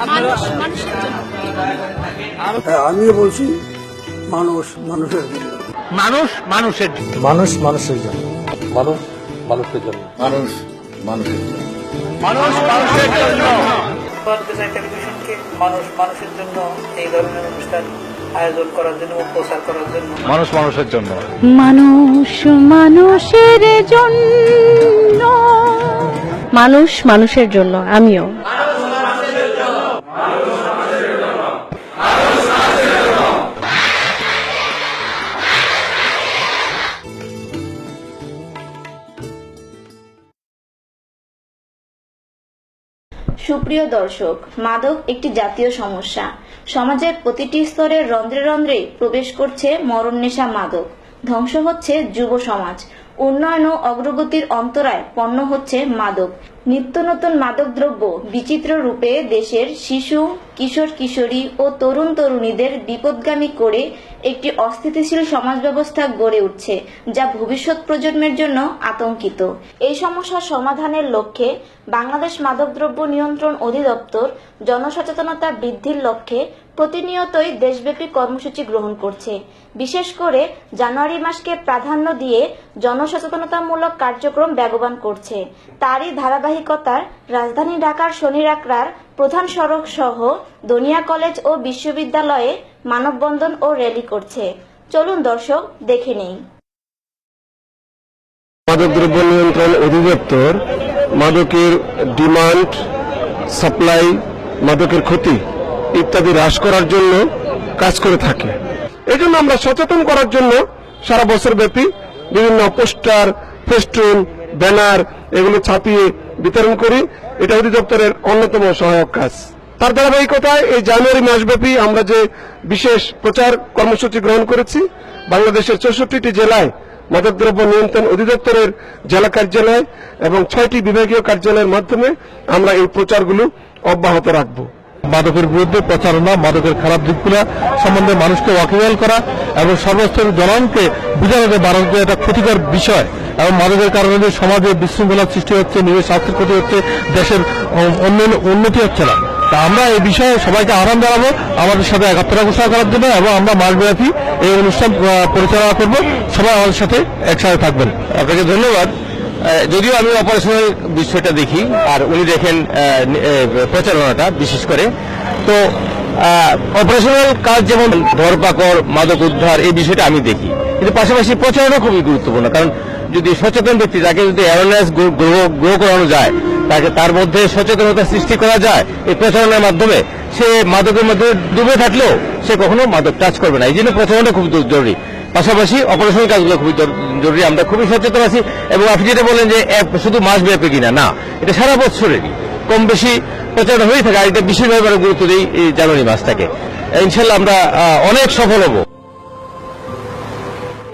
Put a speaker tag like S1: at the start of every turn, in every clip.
S1: মানুষ মানুষের জন্য।
S2: আমিও বলছি মানুষ মানুষের জন্য।
S3: মানুষ মানুষের জন্য।
S4: মানুষ মানুষের জন্য।
S5: মানুষ মানুষের জন্য।
S4: মানুষ মানুষের জন্য।
S3: মানুষ মানুষের জন্য।
S2: টেলিভিশনকে মানুষ মানুষের জন্য এই ধরনের অনুষ্ঠান আয়োজন করার জন্য ও প্রচার করার জন্য।
S3: মানুষ মানুষের জন্য।
S1: মানুষ মানুষের জন্য। মানুষ মানুষের জন্য। আমিও
S6: সুপ্রিয় দর্শক, মাদক একটি জাতীয় সমস্যা। সমাজের প্রতিটি স্তরের রন্ধ্রে রন্ধ্রে প্রবেশ করছে মরণ নেশা মাদক। ধ্বংস হচ্ছে যুব সমাজ। উন্নয়ন ও অগ্রগতির অন্তরায় পণ্য হচ্ছে মাদক। নিত্য নতুন মাদক দ্রব্য বিচিত্র রূপে দেশের শিশু, কিশোর কিশোরী ও তরুণ তরুণীদের বিপদগামী করে একটি অস্থিতিশীল সমাজ ব্যবস্থা গড়ে উঠছে, যা ভবিষ্যৎ প্রজন্মের জন্য আতঙ্কিত। এই সমস্যার সমাধানের লক্ষ্যে বাংলাদেশ মাদকদ্রব্য নিয়ন্ত্রণ অধিদপ্তর জনসচেতনতা বৃদ্ধির লক্ষ্যে প্রতিনিয়তই দেশব্যাপী কর্মসূচি গ্রহণ করছে। বিশেষ করে জানুয়ারি মাসকে প্রাধান্য দিয়ে জনসচেতনতামূলক কার্যক্রম বেগবান করছে। তারই ধারাবাহিকতার রাজধানী ঢাকার শনির আকড়ার প্রধান সড়ক সহ দনিয়া কলেজ ও বিশ্ববিদ্যালয়ে মানববন্ধন ও র্যালি করছে। চলুন দর্শক দেখে নেই।
S5: মাদকদ্রব্য নিয়ন্ত্রণ অধিদপ্তর মাদকের ডিমান্ড, সাপ্লাই, মাদকের ক্ষতি ইত্যাদি হ্রাস করার জন্য কাজ করে থাকে। এই জন্য আমরা সচেতন করার জন্য সারা বছর ব্যাপী বিভিন্ন পোস্টার, ফেস্টুন, ব্যানার এগুলো ছাপিয়ে বিতরণ করি। এটা অধিদপ্তরের অন্যতম সহায়ক কাজ। তার ধারাবাহিকতায় এই জানুয়ারি মাসব্যাপী আমরা যে বিশেষ প্রচার কর্মসূচি গ্রহণ করেছি, বাংলাদেশের 64টি জেলায় মাদকদ্রব্য নিয়ন্ত্রণ অধিদপ্তরের জেলা কার্যালয় এবং 6টি বিভাগীয় কার্যালয়ের মাধ্যমে আমরা এই প্রচারগুলো অব্যাহত রাখব।
S4: মাদকের বিরুদ্ধে প্রচারণা, মাদকের খারাপ দিকগুলো সম্বন্ধে মানুষকে ওয়াকিবহাল করা এবং সর্বস্তরের জনগণকে বোঝানো যে মাদক একটা ক্ষতিকর বিষয় এবং মাদকের কারণে যে সমাজে বিশৃঙ্খলার সৃষ্টি হচ্ছে, নিজের স্বাস্থ্যের ক্ষতি হচ্ছে, দেশের উন্নতি হচ্ছে না। তা আমরা এই বিষয়ে সবাইকে আহ্বান জানাবো আমাদের সাথে একাত্মতা ঘোষণা করার জন্য এবং আমরা মাসব্যাপী এই অনুষ্ঠান পরিচালনা করব। সবাই আমাদের সাথে একসাথে থাকবেন।
S5: আপনাকে ধন্যবাদ। যদিও আমি অপারেশনাল বিষয়টা দেখি আর উনি দেখেন প্রচারণাটা বিশেষ করে, তো অপারেশনাল কাজ যেমন ধরপাকড়, মাদক উদ্ধার এই বিষয়টা আমি দেখি, কিন্তু পাশাপাশি প্রচারণা খুবই গুরুত্বপূর্ণ। কারণ যদি সচেতন ব্যক্তি তাকে যদি অ্যাওয়ারনেস গ্রো করানো যায়, তাকে তার মধ্যে সচেতনতা সৃষ্টি করা যায় এই প্রচারণার মাধ্যমে, সে মাদকের মধ্যে ডুবে থাকলেও সে কখনো মাদক টাচ করবে না। এই জন্য প্রচারণা খুব জরুরি। পাশাপাশি অপারেশনাল কাজগুলো খুবই জরুরি। আমরা খুবই সচেতন আছি এবং আপনি যেটা বলেন যে শুধু মাস ব্যাপী কিনা, না, এটা সারা বছরেরই কম বেশি প্রচারণা হয়ে থাকে। আর এটা বিশেষভাবে গুরুত্ব দিই এই জানুয়ারি মাসটাকে। ইনশাল্লাহ আমরা অনেক সফল হব।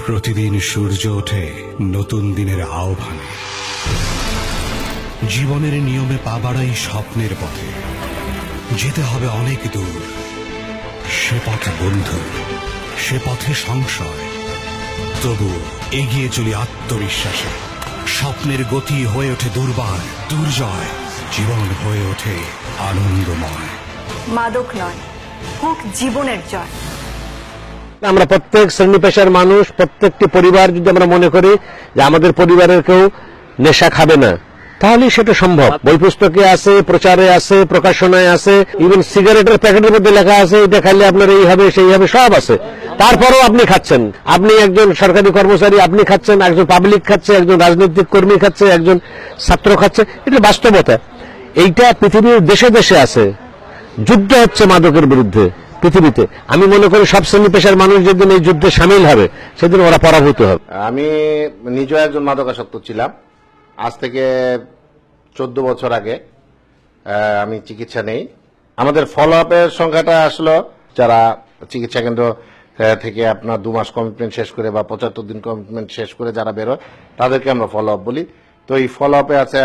S7: প্রতিদিন সূর্য ওঠে নতুন দিনের আহ্বানে। জীবনের নিয়মে পা বাড়াই স্বপ্নের পথে। যেতে হবে অনেক দূর, সে পথে বন্ধু, সে পথে সংশয়। তবু এগিয়ে চলি আত্মবিশ্বাসে। স্বপ্নের গতি হয়ে ওঠে দুর্বার, দুর্জয়। জীবন হয়ে ওঠে আনন্দময়।
S1: মাদক নয়, হোক জীবনের জয়।
S5: আমরা প্রত্যেক শ্রেণী পেশার মানুষ, প্রত্যেকটি পরিবার যদি আমরা মনে করি যে আমাদের পরিবারের কেউ নেশা খাবে না, তাহলে সেটা সম্ভব। বই পুস্তকে আছে, প্রচারে আছে, প্রকাশনায় আছে, ইভেন সিগারেটের প্যাকেটের মধ্যে লেখা আছে এটা খাইলে আপনার এই হবে সেই হবে, সব আছে। তারপরেও আপনি খাচ্ছেন। আপনি একজন সরকারি কর্মচারী, আপনি খাচ্ছেন, একজন পাবলিক খাচ্ছে, একজন রাজনৈতিক কর্মী খাচ্ছে, একজন ছাত্র খাচ্ছে। এটা বাস্তবতা। এইটা পৃথিবীর দেশে দেশে আছে। যুদ্ধ হচ্ছে মাদকের বিরুদ্ধে পৃথিবীতে। আমি মনে করি সব শ্রেণী পেশার মানুষ যেদিন এই যুদ্ধে সামিল হবে সেদিন ওরা পরাভূত হবে।
S8: আমি নিজেও একজন মাদকাসক্ত ছিলাম। আজ থেকে 14 বছর আগে আমি চিকিৎসা নেই। আমাদের ফলো আপের সংখ্যাটা আসলো, যারা চিকিৎসা কেন্দ্র থেকে আপনার 2 মাস কমিটমেন্ট শেষ করে বা 75 দিন কমিটমেন্ট শেষ করে যারা বেরোয় তাদেরকে আমরা ফলো আপ বলি। তো এই ফলো আপে আছে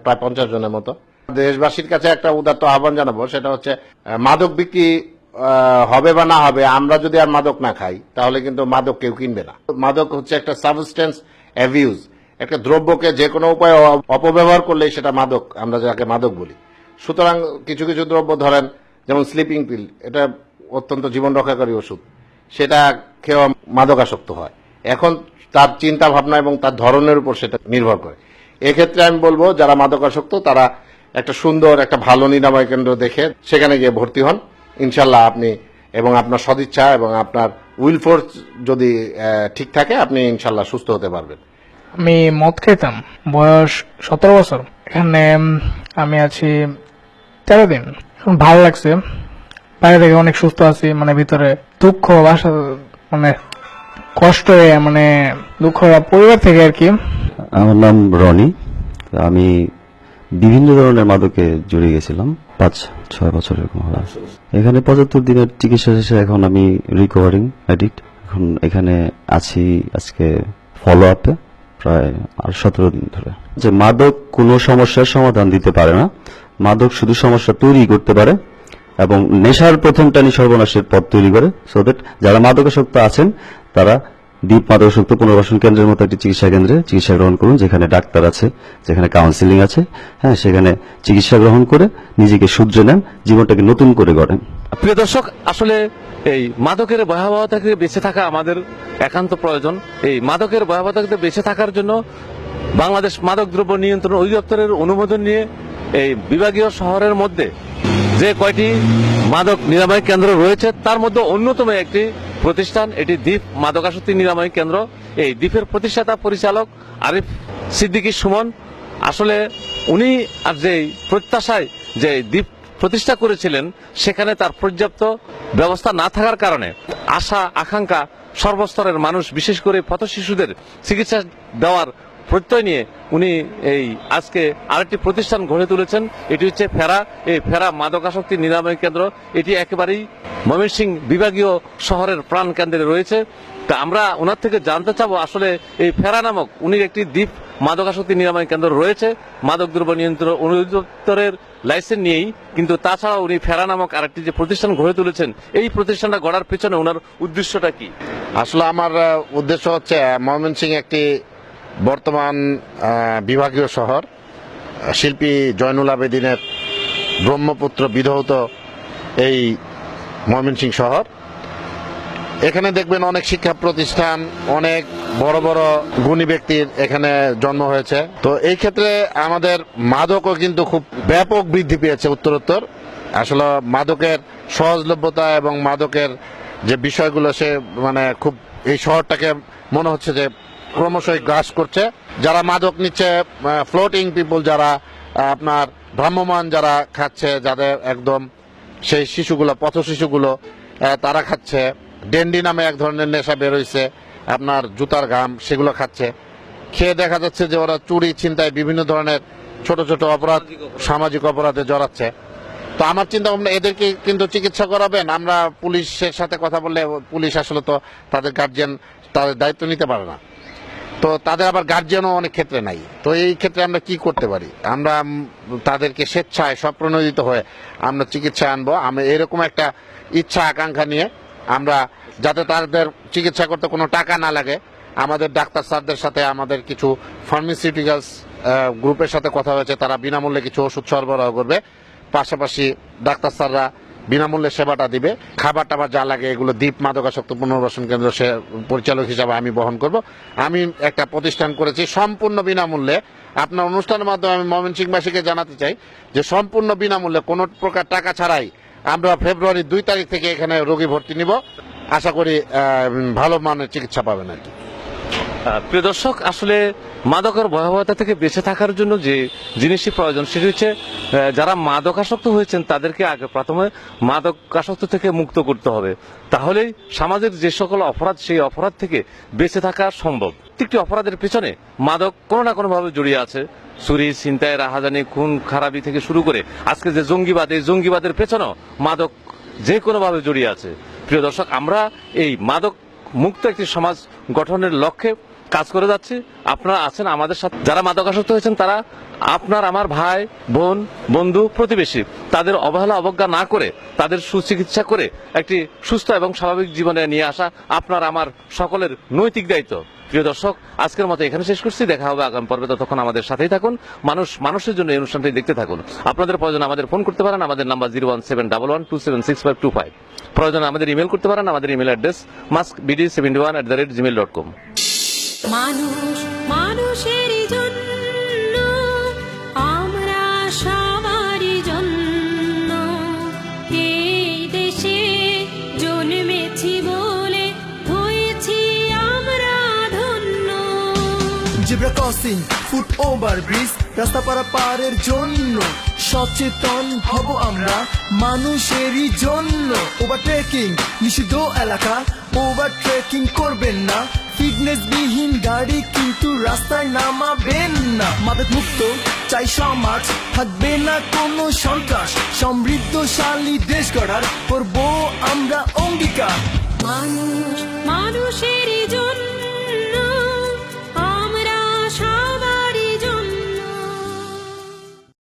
S8: প্রায় 50 জনের মতো। দেশবাসীর কাছে একটা উদাত্ত আহ্বান জানাবো, সেটা হচ্ছে মাদক বিক্রি হবে বা না হবে, আমরা যদি আর মাদক না খাই তাহলে কিন্তু মাদক কেউ কিনবে না। মাদক হচ্ছে একটা সাবস্টেন্স অ্যাবিউজ, একটা দ্রব্যকে যে কোনো উপায়ে অপব্যবহার করলেই সেটা মাদক, আমরা যাকে মাদক বলি। সুতরাং কিছু কিছু দ্রব্য ধরেন যেমন স্লিপিং পিল, এটা অত্যন্ত জীবন রক্ষাকারী ওষুধ, সেটা খেয়ে মাদকাসক্ত হয়। এখন তার চিন্তা ভাবনা এবং তার ধরনের উপর সেটা নির্ভর করে। এক্ষেত্রে আমি বলবো যারা মাদকাসক্ত তারা একটা সুন্দর একটা ভালো নিরাময় কেন্দ্র দেখে সেখানে গিয়ে ভর্তি হন। ইনশাল্লাহ আপনি এবং আপনার সদিচ্ছা এবং আপনার উইল ফোর্স যদি ঠিক থাকে আপনি ইনশাল্লাহ সুস্থ হতে পারবেন।
S9: আমি মদ খেতাম, বয়স 17 বছর। এখানে আমি আছি 13 দিন। এখন ভালো লাগছে, বাইরে থেকে অনেক সুস্থ আছি। মানে ভিতরে দুঃখ বাসা মানে কষ্ট মানে দুঃখ পরিবার থেকে আর কি।
S10: আমার নাম রনি। আমি বিভিন্ন ধরনের মাদকে জড়িয়ে গেছিলাম 5-6 বছর এরকম হলো। এখানে 75 দিনের চিকিৎসা শেষে এখন আমি রিকভারিং অ্যাডিক্ট। এখন এখানে আছি আজকে ফলো আপে প্রায় 17 দিন ধরে। যে মাদক কোনো সমস্যার সমাধান দিতে পারে না, মাদক শুধু সমস্যা তৈরি করতে পারে এবং নেশার প্রথম টানি সর্বনাশের পথ তৈরি করে। সো দ্যাট যারা মাদকাসক্ত আছেন তারা দ্বীপ মাদকাসক্ত পুনর্বাসন কেন্দ্রের মতো একটি চিকিৎসা কেন্দ্রে চিকিৎসা গ্রহণ করুন, যেখানে ডাক্তার আছে, যেখানে কাউন্সিলিং আছে, হ্যাঁ, সেখানে চিকিৎসা গ্রহণ করে নিজেকে শুধরে নেন, জীবনটাকে নতুন করে গড়েন।
S5: প্রিয় দর্শক, আসলে এই মাদকের ভয়াবহতা থেকে বেঁচে থাকা আমাদের একান্ত প্রয়োজন। এই মাদকের ভয়াবহতা থেকে বেঁচে থাকার জন্য বাংলাদেশ মাদক দ্রব্য নিয়ন্ত্রণ অধিদপ্তরের অনুমোদন নিয়ে এই বিভাগীয় শহরের মধ্যে যে কয়টি মাদক নিরাময় কেন্দ্র রয়েছে তার মধ্যে অন্যতম একটি প্রতিষ্ঠান, এটি দ্বীপ মাদকাসক্তি নিরাময় কেন্দ্র। এই দ্বীপের প্রতিষ্ঠাতা পরিচালক আরিফ সিদ্দিকী সুমন, আসলে উনি আর যে প্রত্যাশায় যে দ্বীপ প্রতিষ্ঠা করেছিলেন সেখানে তার পর্যাপ্ত ব্যবস্থা না থাকার কারণে আশা আকাঙ্ক্ষা সর্বস্তরের মানুষ, বিশেষ করে পথ শিশুদের চিকিৎসা দেওয়ার প্রত্যয় নিয়ে উনি এই আজকে আরেকটি প্রতিষ্ঠান গড়ে তুলেছেন। এটি হচ্ছে ফেরা। এই ফেরা মাদকাসক্তি নিরাময় কেন্দ্র, এটি একেবারেই ময়মনসিংহ বিভাগীয় শহরের প্রাণ কেন্দ্রে রয়েছে। তা আমরা ওনার থেকে জানতে চাবো আসলে এই ফেরা নামক উনি একটি দ্বীপ মাদকাসক্তি নিরাময় কেন্দ্র রয়েছে মাদক দ্রব্য নিয়ন্ত্রণ অধিদপ্তরের লাইসেন্স নিয়েই, কিন্তু তাছাড়া উনি ফেরা নামক আরেকটি যে প্রতিষ্ঠান গড়ে তুলেছেন, এই প্রতিষ্ঠানটা গড়ার পেছনে ওনার উদ্দেশ্যটা কি?
S8: আসলে আমার উদ্দেশ্য হচ্ছে ময়মনসিংহ একটি বর্তমান বিভাগীয় শহর, শিল্পী জয়নুল আবেদিনের ব্রহ্মপুত্র বিধৌত এই ময়মনসিংহ শহর। এখানে দেখবেন অনেক শিক্ষা প্রতিষ্ঠান, অনেক বড় বড় গুণী ব্যক্তির এখানে জন্ম হয়েছে। তো এই ক্ষেত্রে আমাদের মাদকও কিন্তু খুব ব্যাপক বৃদ্ধি পেয়েছে উত্তরোত্তর। আসলে মাদকের সহজলভ্যতা এবং মাদকের যে বিষয়গুলো সে মানে খুব এই শহরটাকে মনে হচ্ছে যে ক্রমশই গ্রাস করছে। যারা মাদক নিচ্ছে, ফ্লোটিং পিপল যারা আপনার ভ্রাম্যমান যারা খাচ্ছে, যাদের একদম সেই শিশুগুলো, পথ শিশুগুলো তারা খাচ্ছে। ডেন্ডি নামে এক ধরনের নেশা বেরোইছে, আপনার জুতার ঘাম, সেগুলো খাচ্ছে। খেয়ে দেখা যাচ্ছে যে ওরা চুরি ছিনতাই বিভিন্ন ধরনের ছোট ছোট অপরাধ, সামাজিক অপরাধে জড়াচ্ছে। তো আমার চিন্তা ভাবনা এদেরকে কিন্তু চিকিৎসা করাবেন। আমরা পুলিশের সাথে কথা বললে পুলিশ আসলে তো তাদের গার্জিয়ান তাদের দায়িত্ব নিতে পারে না, তো তাদের আবার গার্জিয়ানও অনেক ক্ষেত্রে নাই। তো এই ক্ষেত্রে আমরা কি করতে পারি? আমরা তাদেরকে স্বেচ্ছায় স্বপ্রণোদিত হয়ে আমরা চিকিৎসায় আনবো। আমরা এরকম একটা ইচ্ছা আকাঙ্ক্ষা নিয়ে আমরা, যাতে তাদের চিকিৎসা করতে কোনো টাকা না লাগে, আমাদের ডাক্তার স্যারদের সাথে আমাদের কিছু ফার্মাসিউটিক্যালস গ্রুপের সাথে কথা হয়েছে, তারা বিনামূল্যে কিছু ওষুধ সরবরাহ করবে। পাশাপাশি ডাক্তার স্যাররা বিনামূল্যে সেবাটা দিবে। খাবার টাবার যা লাগে এগুলো দ্বীপ মাদকাসক্ত পুনর্বাসন কেন্দ্র সে পরিচালক হিসাবে আমি বহন করব। আমি একটা প্রতিষ্ঠান করেছি সম্পূর্ণ বিনামূল্যে। আপনার অনুষ্ঠানের মাধ্যমে আমি ময়মনসিংহবাসীকে জানাতে চাই যে সম্পূর্ণ বিনামূল্যে, কোনো প্রকার টাকা ছাড়াই আমরা ফেব্রুয়ারি 2 তারিখ থেকে এখানে রোগী ভর্তি নিব। আশা করি ভালো মানের চিকিৎসা পাবেন আর কি।
S5: প্রিয় দর্শক, আসলে মাদকের ভয়াবহতা থেকে বেঁচে থাকার জন্য যে জিনিসটি প্রয়োজন সেটি হচ্ছে যারা মাদকাসক্ত হয়েছেন তাদেরকে আগে প্রথমে মাদকাসক্ত থেকে মুক্ত করতে হবে। তাহলেই সমাজের যে সকল অপরাধ, সেই অপরাধ থেকে বেঁচে থাকা সম্ভব। প্রত্যেকটি অপরাধের পেছনে মাদক কোনো না কোনোভাবে জড়িয়ে আছে। চুরি, ছিনতাই, রাহাজানি, খুন খারাপি থেকে শুরু করে আজকে যে জঙ্গিবাদ, এই জঙ্গিবাদের পেছনেও মাদক যে কোনোভাবে জড়িয়ে আছে। প্রিয় দর্শক, আমরা এই মাদক মুক্ত একটি সমাজ গঠনের লক্ষ্যে কাজ করে যাচ্ছি। আপনারা আছেন আমাদের সাথে। যারা মাদকাসক্ত হয়েছেন তারা আপনার আমার ভাই, বোন, বন্ধু, প্রতিবেশী, তাদের অবহেলা অবজ্ঞা না করে তাদের সুচিকিৎসা করে একটি সুস্থ এবং স্বাভাবিক জীবনে নিয়ে আসা আপনার আমার সকলের নৈতিক দায়িত্ব। প্রিয় দর্শক, আজকের মতো এখানে শেষ করছি। দেখা হবে আগামী পর্বে, ততক্ষণ আমাদের সাথেই থাকুন। মানুষ মানুষের জন্য এই অনুষ্ঠানটি দেখতে থাকুন। আপনাদের প্রয়োজন আমাদের ফোন করতে পারেন, আমাদের নাম্বার 01711276525। প্রয়োজন আমাদের ইমেল করতে পারেন, আমাদের ইমেল অ্যাড্রেস maskbd71@gmail.com।
S11: মানুষ মানুষের জন্য, আমরা সবারই জন্য এই দেশে জন্মেছি বলে হয়েছি আমরা ধন্য।
S12: Zebra crossing, foot over bridge, রাস্তা পারাপারের জন্য সচেতন হব আমরা মানুষেরই জন্য। ওভারটেকিং নিষিদ্ধ এলাকা, ওভারটেকিং করবেন না। ফিটনেস বিহীন গাড়ি কিন্তু রাস্তায় নামাবেন না। মাদক মুক্ত চাই সমাজ, থাকবে না কোনো সন্ত্রাস। সমৃদ্ধশালী দেশ গড়ার করব আমরা অঙ্গীকার।
S11: মানুষ মানুষেরই জন্য,